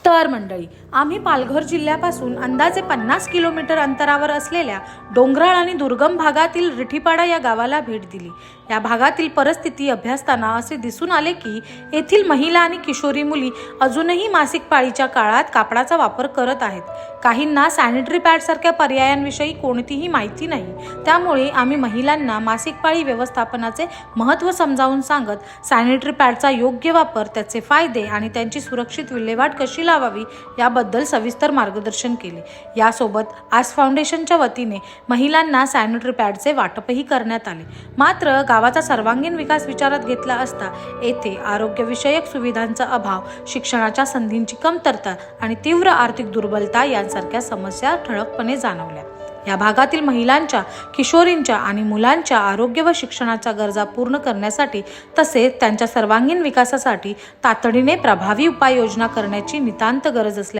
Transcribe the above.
तर मंडळी, आम्ही पालघर जिल्ह्यापासून अंदाजे 50 किलोमीटर अंतरावर असलेल्या डोंगराळ आणि दुर्गम भागातील रिठीपाडा या गावाला भेट दिली। या भागातील परिस्थिती अभ्यासताना असे दिसून आले की येथील महिला आणि किशोरी मुली अजूनही मासिक पाळीच्या काळात कापडाचा वापर करत आहेत। काहींना सॅनिटरी पॅड सारख्या पर्यायांविषयी कोणतीही माहिती नाही। त्यामुळे आम्ही महिलांना मासिक पाळी व्यवस्थापनाचे महत्त्व समजावून सांगत सॅनिटरी पॅडचा योग्य वापर, त्याचे फायदे आणि त्यांची सुरक्षित विल्हेवाट कशी लावावी याबद्दल सविस्तर मार्गदर्शन केले। यासोबत आस फाउंडेशनच्या वतीने महिलांना सॅनिटरी पॅडचे वाटपही करण्यात आले। मात्र गावाचा सर्वांगीण विकास विचारात घेतला असता येथे आरोग्यविषयक सुविधांचा अभाव, शिक्षणाच्या संधींची कमतरता आणि तीव्र आर्थिक दुर्बलता यांसारख्या समस्या ठळकपणे जाणवल्या। या भागातील महिलांच्या, किशोरींच्या आणि मुलांच्या आरोग्य व शिक्षणाच्या गरजा पूर्ण करण्यासाठी तसेच त्यांच्या सर्वांगीण विकासासाठी तातडीने प्रभावी उपाययोजना करण्याची नितांत गरज असल्याचे